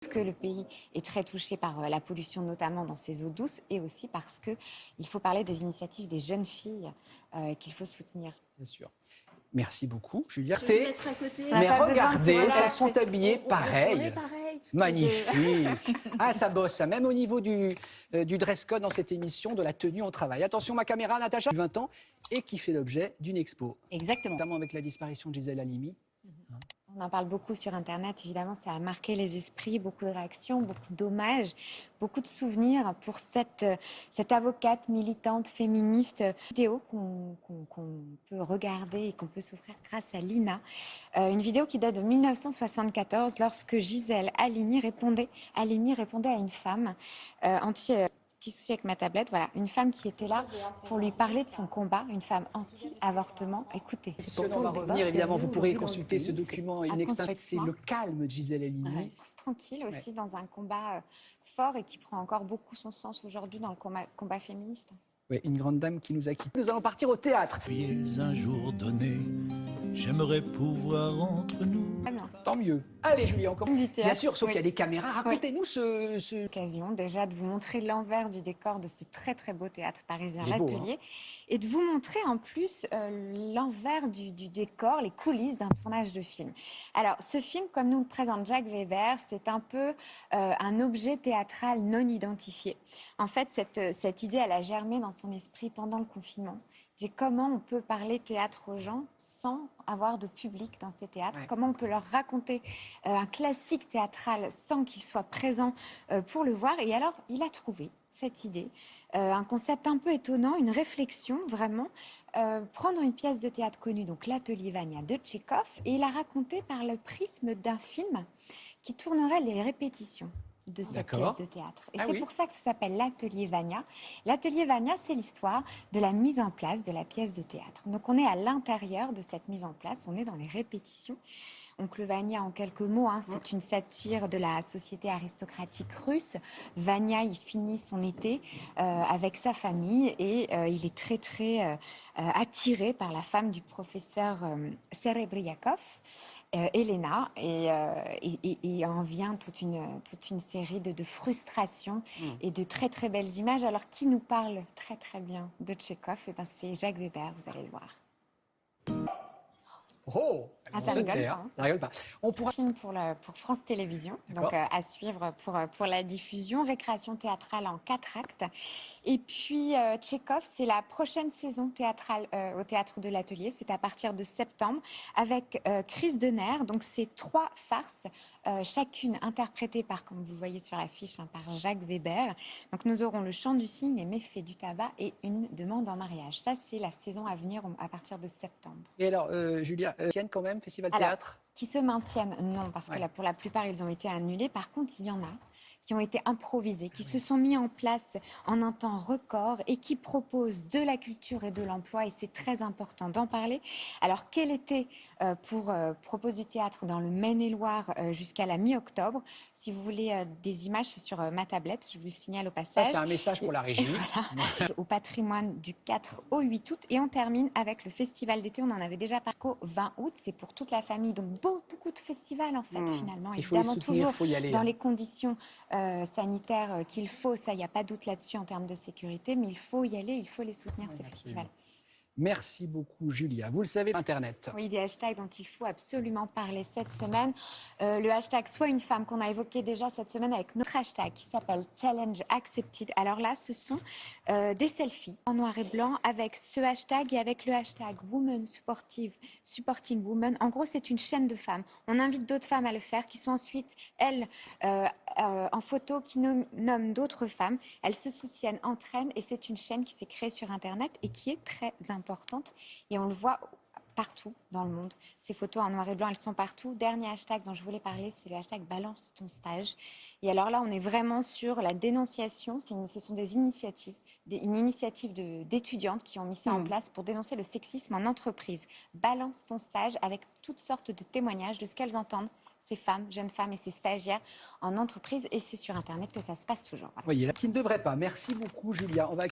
Parce que le pays est très touché par la pollution, notamment dans ses eaux douces, et aussi parce qu'il faut parler des initiatives des jeunes filles qu'il faut soutenir. Bien sûr. Merci beaucoup, Julia. Je vais mettre à côté. Mais pas besoin de regardez, voilà, elles sont habillées On pareil. est pareil. Magnifique. Ah, ça bosse, ça. Même au niveau du dress code dans cette émission, de la tenue au travail. Attention, ma caméra, Natacha, 20 ans, et qui fait l'objet d'une expo. Exactement. Notamment avec la disparition de Gisèle Halimi. On en parle beaucoup sur Internet, évidemment, ça a marqué les esprits, beaucoup de réactions, beaucoup d'hommages, beaucoup de souvenirs pour cette avocate militante féministe. Vidéo qu'on peut regarder et qu'on peut s'offrir grâce à Lina. Une vidéo qui date de 1974 lorsque Gisèle Halimi répondait à une femme petit souci avec ma tablette, voilà, une femme qui était là pour lui parler de son combat, une femme anti-avortement. Écoutez. On va revenir, évidemment, vous pourrez consulter ce document in extenso. C'est le calme de Gisèle Halimi. Tranquille aussi dans un combat fort et qui prend encore beaucoup son sens aujourd'hui dans le combat féministe. Oui, une grande dame qui nous a quittés. Nous allons partir au théâtre. Un jour donné, j'aimerais pouvoir entre nous. Tant mieux. Allez, Julia, encore. Bien sûr, sauf qu'il y a des caméras. Racontez-nous ce... Occasion déjà de vous montrer l'envers du décor de ce très très beau théâtre parisien, Il est beau, l'Atelier, et de vous montrer en plus l'envers du décor, les coulisses d'un tournage de film. Alors, ce film, comme nous le présente Jacques Weber, c'est un peu un objet théâtral non identifié. En fait, cette idée, elle a germé dans son esprit pendant le confinement. C'est comment on peut parler théâtre aux gens sans avoir de public dans ces théâtres, comment on peut leur raconter un classique théâtral sans qu'ils soient présents pour le voir. Et alors, il a trouvé cette idée, un concept un peu étonnant, une réflexion vraiment, prendre une pièce de théâtre connue, donc l'Atelier Vania de Tchekhov, et la raconter par le prisme d'un film qui tournerait les répétitions de cette pièce de théâtre. Et c'est pour ça que ça s'appelle l'Atelier Vania. L'Atelier Vania, c'est l'histoire de la mise en place de la pièce de théâtre. Donc on est à l'intérieur de cette mise en place, on est dans les répétitions. Oncle Vania, en quelques mots, c'est une satire de la société aristocratique russe. Vania, il finit son été avec sa famille et il est très, très attiré par la femme du professeur Serebriakov. Elena, et en vient toute une série de frustrations et de très très belles images. Alors qui nous parle très très bien de Tchekhov, c'est Jacques Weber, vous allez le voir. Oh, ça rigole pas. Ça rigole pas. On pourra... Film pour France Télévisions, donc à suivre pour la diffusion, récréation théâtrale en 4 actes. Et puis Tchekhov, c'est la prochaine saison théâtrale au Théâtre de l'Atelier, c'est à partir de septembre, avec Chris Denner, donc c'est 3 farces, chacune interprétée par, comme vous voyez sur l'affiche, par Jacques Weber. Donc nous aurons le chant du cygne, les méfaits du tabac et une demande en mariage. Ça, c'est la saison à venir à partir de septembre. Et alors, Julia, tiennent quand même Festival Théâtre? Qui se maintiennent, non, parce que là, pour la plupart, ils ont été annulés. Par contre, il y en a qui ont été improvisés, qui se sont mis en place en un temps record et qui proposent de la culture et de l'emploi. Et c'est très important d'en parler. Alors, quel était pour Propose du théâtre dans le Maine-et-Loire jusqu'à la mi-octobre? Si vous voulez des images, c'est sur ma tablette. Je vous le signale au passage. Ça, c'est un message pour la régie. Voilà. Au patrimoine du 4 au 8 août. Et on termine avec le festival d'été. On en avait déjà parlé au 20 août. C'est pour toute la famille. Donc, beaucoup de festivals, en fait, finalement. Il faut les évidemment, soutenir, toujours faut y aller, dans les conditions sanitaires qu'il faut. Ça, il n'y a pas de doute là-dessus en termes de sécurité. Mais il faut y aller, il faut les soutenir, ces festivals. Merci beaucoup, Julia. Vous le savez, Internet. Oui, des hashtags dont il faut absolument parler cette semaine. Le hashtag Sois une femme qu'on a évoqué déjà cette semaine avec notre hashtag qui s'appelle Challenge Accepted. Alors là, ce sont des selfies en noir et blanc avec ce hashtag et avec le hashtag Women Supporting Women. En gros, c'est une chaîne de femmes. On invite d'autres femmes à le faire qui sont ensuite, elles, en photo, qui nomment d'autres femmes. Elles se soutiennent entre elles et c'est une chaîne qui s'est créée sur Internet et qui est très importante. Et on le voit partout dans le monde. Ces photos en noir et blanc, elles sont partout. Dernier hashtag dont je voulais parler, c'est le hashtag Balance ton stage. Et alors là, on est vraiment sur la dénonciation. Ce sont des initiatives, une initiative d'étudiantes qui ont mis ça en place pour dénoncer le sexisme en entreprise. Balance ton stage avec toutes sortes de témoignages de ce qu'elles entendent, ces femmes, jeunes femmes et ces stagiaires en entreprise. Et c'est sur Internet que ça se passe toujours. Voilà. Voyez, là, qui ne devrait pas. Merci beaucoup, Julia. On va